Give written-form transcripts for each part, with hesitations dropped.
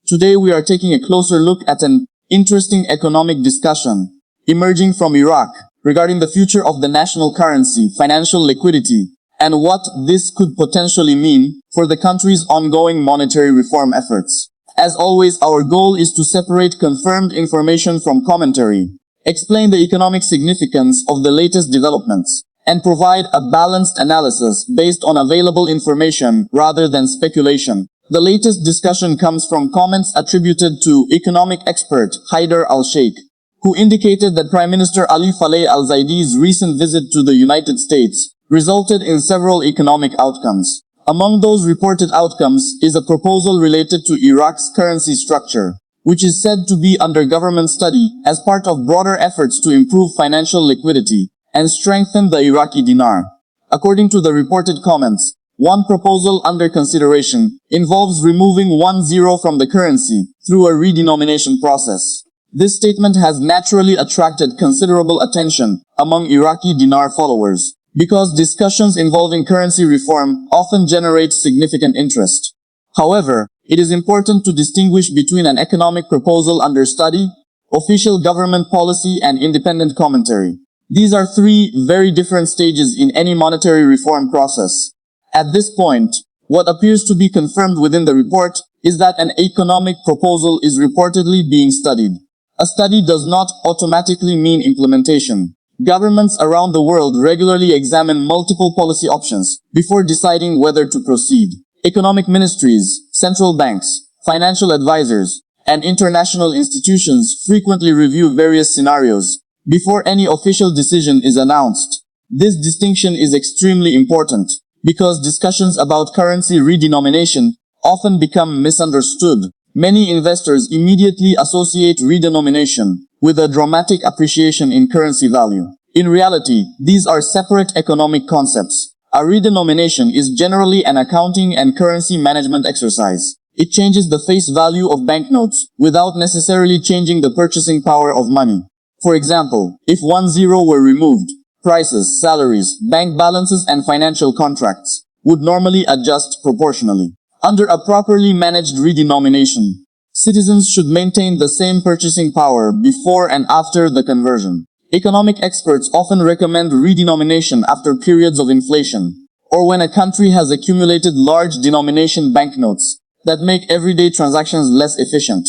Today we are taking a closer look at an interesting economic discussion emerging from Iraq regarding the future of the national currency, financial liquidity, and what this could potentially mean for the country's ongoing monetary reform efforts. As always, our goal is to separate confirmed information from commentary, explain the economic significance of the latest developments, and provide a balanced analysis based on available information rather than speculation. The latest discussion comes from comments attributed to economic expert Haider al-Sheikh, who indicated that Prime Minister Ali Faleh al-Zaidi's recent visit to the United States resulted in several economic outcomes. Among those reported outcomes is a proposal related to Iraq's currency structure, which is said to be under government study as part of broader efforts to improve financial liquidity and strengthen the Iraqi dinar. According to the reported comments, one proposal under consideration involves removing 10 from the currency through a redenomination process. This statement has naturally attracted considerable attention among Iraqi dinar followers, because discussions involving currency reform often generate significant interest. However, it is important to distinguish between an economic proposal under study, official government policy, and independent commentary. These are three very different stages in any monetary reform process. At this point, what appears to be confirmed within the report is that an economic proposal is reportedly being studied. A study does not automatically mean implementation. Governments around the world regularly examine multiple policy options before deciding whether to proceed. Economic ministries, central banks, financial advisors, and international institutions frequently review various scenarios before any official decision is announced. This distinction is extremely important because discussions about currency redenomination often become misunderstood. Many investors immediately associate redenomination with a dramatic appreciation in currency value. In reality, these are separate economic concepts. A redenomination is generally an accounting and currency management exercise. It changes the face value of banknotes without necessarily changing the purchasing power of money. For example, if 10 were removed, prices, salaries, bank balances, and financial contracts would normally adjust proportionally. Under a properly managed redenomination, citizens should maintain the same purchasing power before and after the conversion. Economic experts often recommend redenomination after periods of inflation, or when a country has accumulated large denomination banknotes that make everyday transactions less efficient.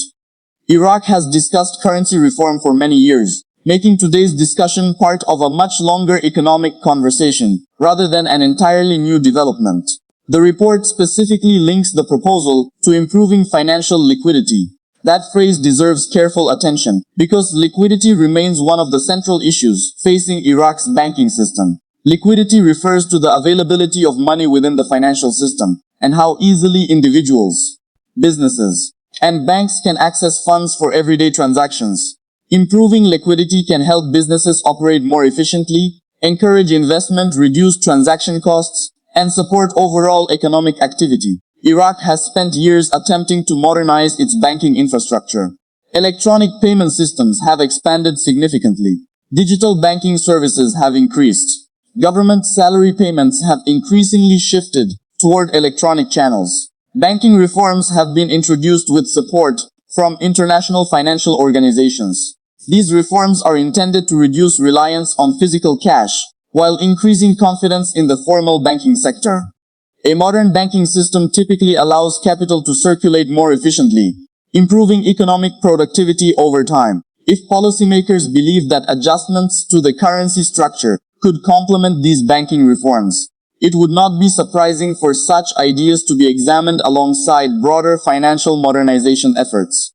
Iraq has discussed currency reform for many years, making today's discussion part of a much longer economic conversation, rather than an entirely new development. The report specifically links the proposal to improving financial liquidity. That phrase deserves careful attention, because liquidity remains one of the central issues facing Iraq's banking system. Liquidity refers to the availability of money within the financial system, and how easily individuals, businesses, and banks can access funds for everyday transactions. Improving liquidity can help businesses operate more efficiently, encourage investment, reduce transaction costs, and support overall economic activity. Iraq has spent years attempting to modernize its banking infrastructure. Electronic payment systems have expanded significantly. Digital banking services have increased. Government salary payments have increasingly shifted toward electronic channels. Banking reforms have been introduced with support from international financial organizations. These reforms are intended to reduce reliance on physical cash, while increasing confidence in the formal banking sector. A modern banking system typically allows capital to circulate more efficiently, improving economic productivity over time. If policymakers believe that adjustments to the currency structure could complement these banking reforms, it would not be surprising for such ideas to be examined alongside broader financial modernization efforts.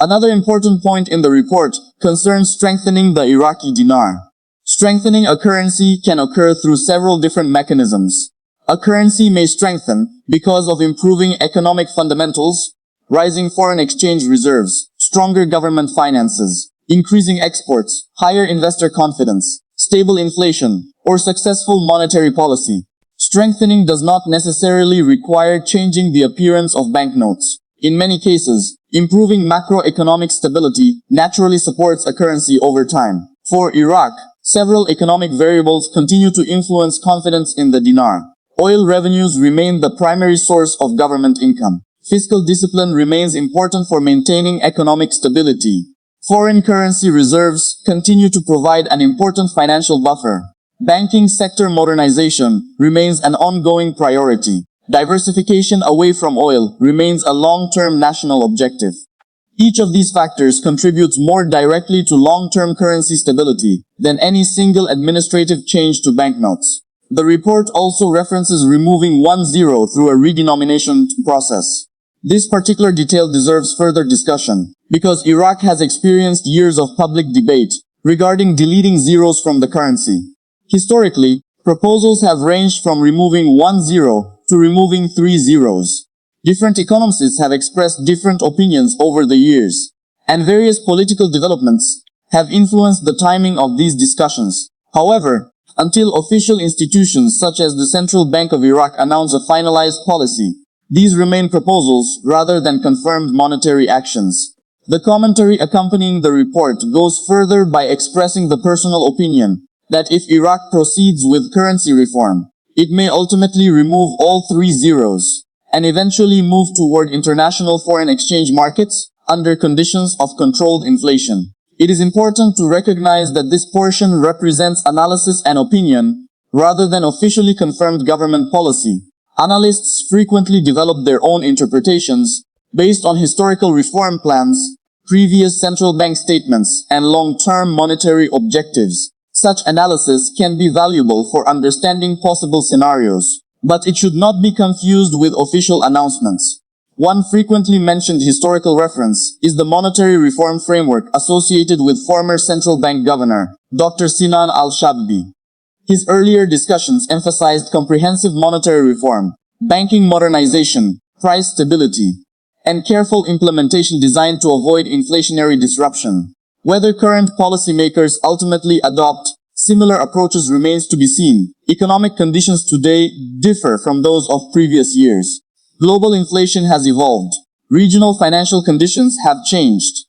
Another important point in the report concerns strengthening the Iraqi dinar. Strengthening a currency can occur through several different mechanisms. A currency may strengthen because of improving economic fundamentals, rising foreign exchange reserves, stronger government finances, increasing exports, higher investor confidence, stable inflation, or successful monetary policy. Strengthening does not necessarily require changing the appearance of banknotes. In many cases, improving macroeconomic stability naturally supports a currency over time. For Iraq, several economic variables continue to influence confidence in the dinar. Oil revenues remain the primary source of government income. Fiscal discipline remains important for maintaining economic stability. Foreign currency reserves continue to provide an important financial buffer. Banking sector modernization remains an ongoing priority. Diversification away from oil remains a long-term national objective. Each of these factors contributes more directly to long-term currency stability than any single administrative change to banknotes. The report also references removing 1 0 through a redenomination process. This particular detail deserves further discussion, because Iraq has experienced years of public debate regarding deleting zeros from the currency. Historically, proposals have ranged from removing 1 0 to removing 3 zeros. Different economists have expressed different opinions over the years, and various political developments have influenced the timing of these discussions. However, until official institutions such as the Central Bank of Iraq announce a finalized policy, these remain proposals rather than confirmed monetary actions. The commentary accompanying the report goes further by expressing the personal opinion that if Iraq proceeds with currency reform, it may ultimately remove all 3 zeros and eventually move toward international foreign exchange markets under conditions of controlled inflation. It is important to recognize that this portion represents analysis and opinion rather than officially confirmed government policy. Analysts frequently develop their own interpretations based on historical reform plans, previous central bank statements, and long-term monetary objectives. Such analysis can be valuable for understanding possible scenarios, but it should not be confused with official announcements. One frequently mentioned historical reference is the monetary reform framework associated with former central bank governor, Dr. Sinan al-Shabbi. His earlier discussions emphasized comprehensive monetary reform, banking modernization, price stability, and careful implementation designed to avoid inflationary disruption. Whether current policymakers ultimately adopt similar approaches remains to be seen. Economic conditions today differ from those of previous years. Global inflation has evolved. Regional financial conditions have changed.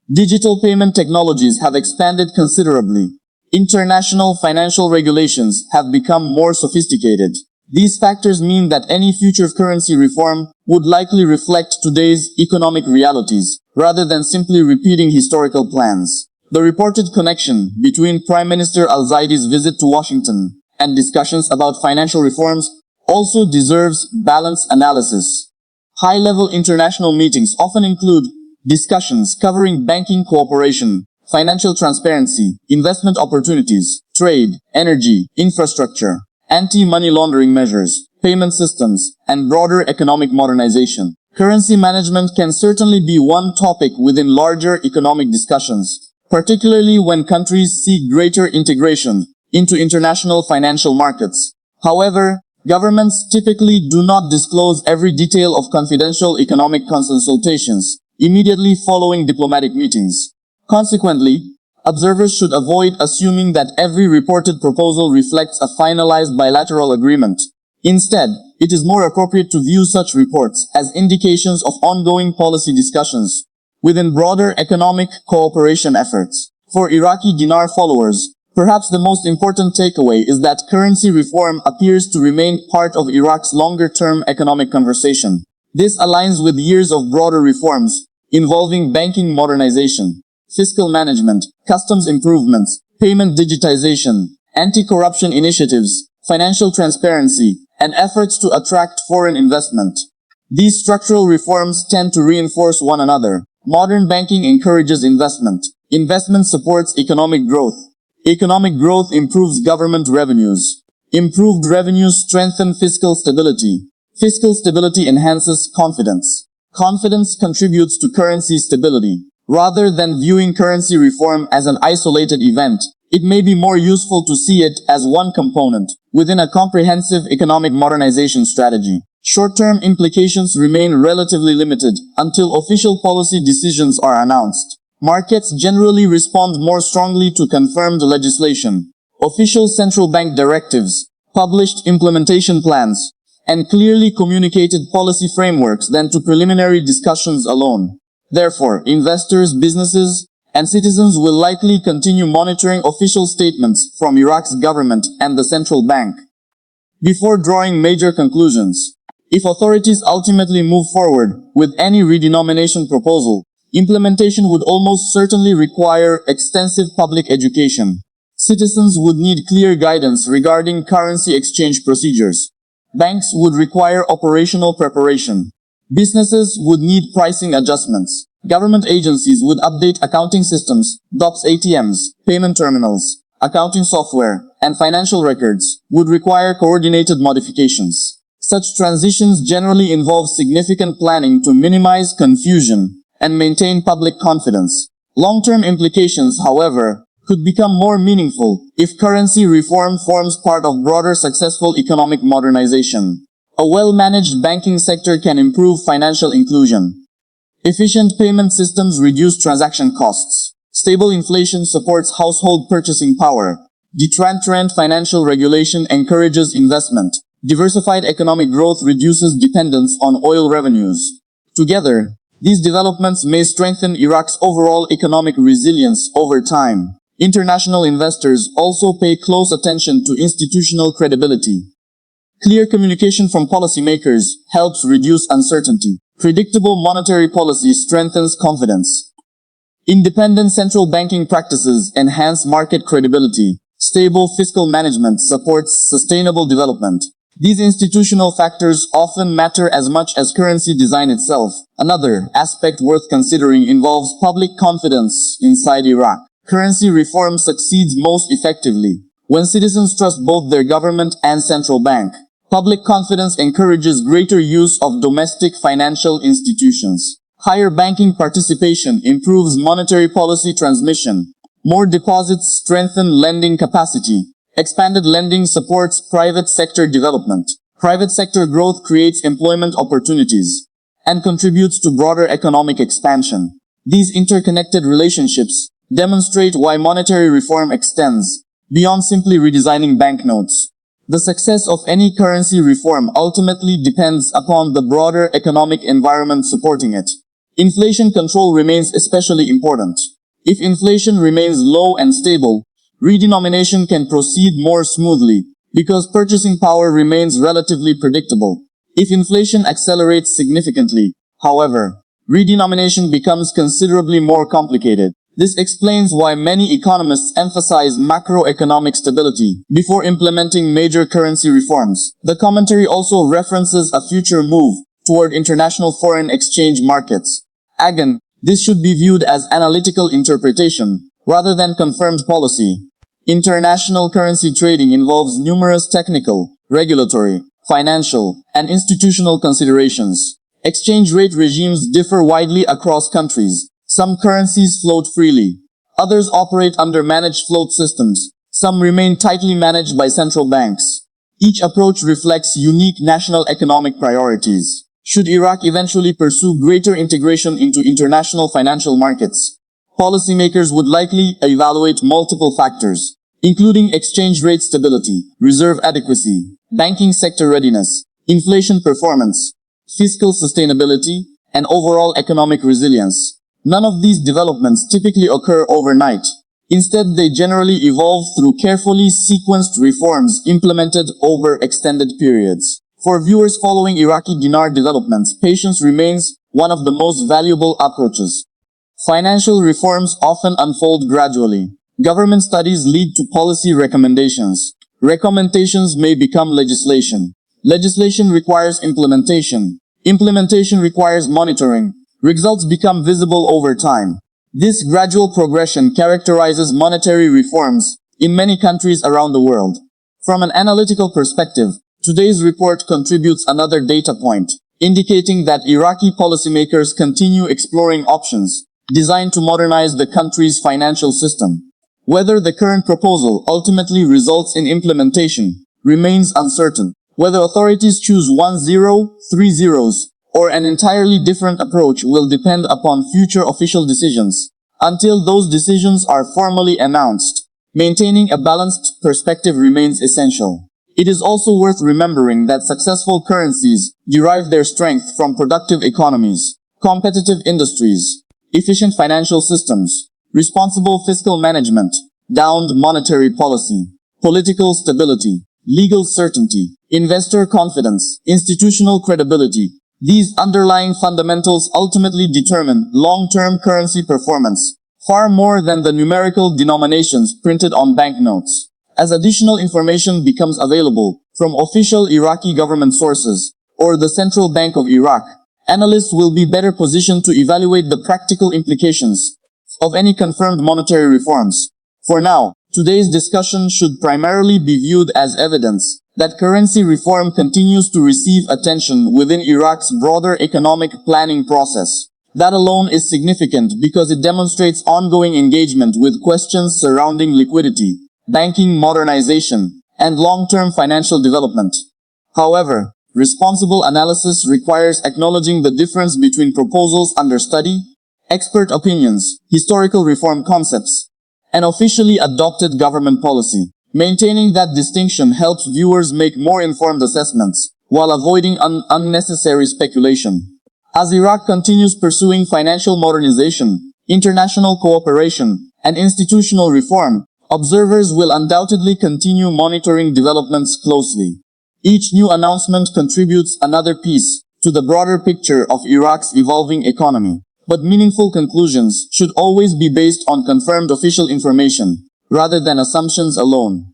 Digital payment technologies have expanded considerably. International financial regulations have become more sophisticated. These factors mean that any future currency reform would likely reflect today's economic realities, rather than simply repeating historical plans. The reported connection between Prime Minister al-Zaidi's visit to Washington and discussions about financial reforms also deserves balanced analysis. High-level international meetings often include discussions covering banking cooperation, financial transparency, investment opportunities, trade, energy, infrastructure, anti-money laundering measures, payment systems, and broader economic modernization. Currency management can certainly be one topic within larger economic discussions, particularly when countries seek greater integration into international financial markets. However, governments typically do not disclose every detail of confidential economic consultations immediately following diplomatic meetings. Consequently, observers should avoid assuming that every reported proposal reflects a finalized bilateral agreement. Instead, it is more appropriate to view such reports as indications of ongoing policy discussions within broader economic cooperation efforts. For Iraqi Dinar followers, perhaps the most important takeaway is that currency reform appears to remain part of Iraq's longer-term economic conversation. This aligns with years of broader reforms involving banking modernization, fiscal management, customs improvements, payment digitization, anti-corruption initiatives, financial transparency, and efforts to attract foreign investment. These structural reforms tend to reinforce one another. Modern banking encourages investment. Investment supports economic growth. Economic growth improves government revenues. Improved revenues strengthen fiscal stability. Fiscal stability enhances confidence. Confidence contributes to currency stability. Rather than viewing currency reform as an isolated event, it may be more useful to see it as one component within a comprehensive economic modernization strategy. Short-term implications remain relatively limited until official policy decisions are announced. Markets generally respond more strongly to confirmed legislation, official central bank directives, published implementation plans, and clearly communicated policy frameworks than to preliminary discussions alone. Therefore, investors, businesses, and citizens will likely continue monitoring official statements from Iraq's government and the central bank. Before drawing major conclusions, If authorities ultimately move forward with any redenomination proposal, implementation would almost certainly require extensive public education. Citizens would need clear guidance regarding currency exchange procedures. Banks would require operational preparation. Businesses would need pricing adjustments. Government agencies would update accounting systems, DOPS ATMs, payment terminals, accounting software, and financial records would require coordinated modifications. Such transitions generally involve significant planning to minimize confusion and maintain public confidence. Long-term implications, however, could become more meaningful if currency reform forms part of broader successful economic modernization. A well-managed banking sector can improve financial inclusion. Efficient payment systems reduce transaction costs. Stable inflation supports household purchasing power. Detrant financial regulation encourages investment. Diversified economic growth reduces dependence on oil revenues. Together, these developments may strengthen Iraq's overall economic resilience over time. International investors also pay close attention to institutional credibility. Clear communication from policymakers helps reduce uncertainty. Predictable monetary policy strengthens confidence. Independent central banking practices enhance market credibility. Stable fiscal management supports sustainable development. These institutional factors often matter as much as currency design itself. Another aspect worth considering involves public confidence inside Iraq. Currency reform succeeds most effectively when citizens trust both their government and central bank. Public confidence encourages greater use of domestic financial institutions. Higher banking participation improves monetary policy transmission. More deposits strengthen lending capacity. Expanded lending supports private sector development. Private sector growth creates employment opportunities and contributes to broader economic expansion. These interconnected relationships demonstrate why monetary reform extends beyond simply redesigning banknotes. The success of any currency reform ultimately depends upon the broader economic environment supporting it. Inflation control remains especially important. If inflation remains low and stable, redenomination can proceed more smoothly because purchasing power remains relatively predictable. If inflation accelerates significantly, however, redenomination becomes considerably more complicated. This explains why many economists emphasize macroeconomic stability before implementing major currency reforms. The commentary also references a future move toward international foreign exchange markets. Again, this should be viewed as analytical interpretation rather than confirmed policy. International currency trading involves numerous technical, regulatory, financial, and institutional considerations. Exchange rate regimes differ widely across countries. Some currencies float freely. Others operate under managed float systems. Some remain tightly managed by central banks. Each approach reflects unique national economic priorities. Should Iraq eventually pursue greater integration into international financial markets, policymakers would likely evaluate multiple factors, including exchange rate stability, reserve adequacy, banking sector readiness, inflation performance, fiscal sustainability, and overall economic resilience. None of these developments typically occur overnight. Instead, they generally evolve through carefully sequenced reforms implemented over extended periods. For viewers following Iraqi Dinar developments, patience remains one of the most valuable approaches. Financial reforms often unfold gradually. Government studies lead to policy recommendations. Recommendations may become legislation. Legislation requires implementation. Implementation requires monitoring. Results become visible over time. This gradual progression characterizes monetary reforms in many countries around the world. From an analytical perspective, today's report contributes another data point, indicating that Iraqi policymakers continue exploring options designed to modernize the country's financial system. Whether the current proposal ultimately results in implementation remains uncertain. Whether authorities choose 3 zeros, or an entirely different approach will depend upon future official decisions. Until those decisions are formally announced, maintaining a balanced perspective remains essential. It is also worth remembering that successful currencies derive their strength from productive economies, competitive industries, efficient financial systems, responsible fiscal management, sound monetary policy, political stability, legal certainty, investor confidence, institutional credibility. These underlying fundamentals ultimately determine long-term currency performance, far more than the numerical denominations printed on banknotes. As additional information becomes available from official Iraqi government sources or the Central Bank of Iraq, analysts will be better positioned to evaluate the practical implications of any confirmed monetary reforms. For now, today's discussion should primarily be viewed as evidence that currency reform continues to receive attention within Iraq's broader economic planning process. That alone is significant because it demonstrates ongoing engagement with questions surrounding liquidity, banking modernization, and long-term financial development. However, responsible analysis requires acknowledging the difference between proposals under study, expert opinions, historical reform concepts, and officially adopted government policy. Maintaining that distinction helps viewers make more informed assessments, while avoiding unnecessary speculation. As Iraq continues pursuing financial modernization, international cooperation, and institutional reform, observers will undoubtedly continue monitoring developments closely. Each new announcement contributes another piece to the broader picture of Iraq's evolving economy. But meaningful conclusions should always be based on confirmed official information, rather than assumptions alone.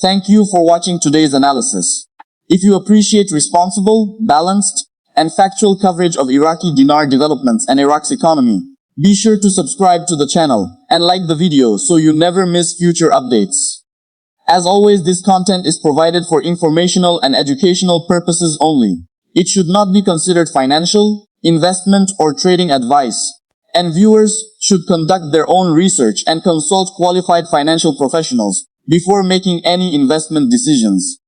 Thank you for watching today's analysis. If you appreciate responsible, balanced, and factual coverage of Iraqi dinar developments and Iraq's economy, be sure to subscribe to the channel and like the video so you never miss future updates. As always, this content is provided for informational and educational purposes only. It should not be considered financial, investment, or trading advice, and viewers should conduct their own research and consult qualified financial professionals before making any investment decisions.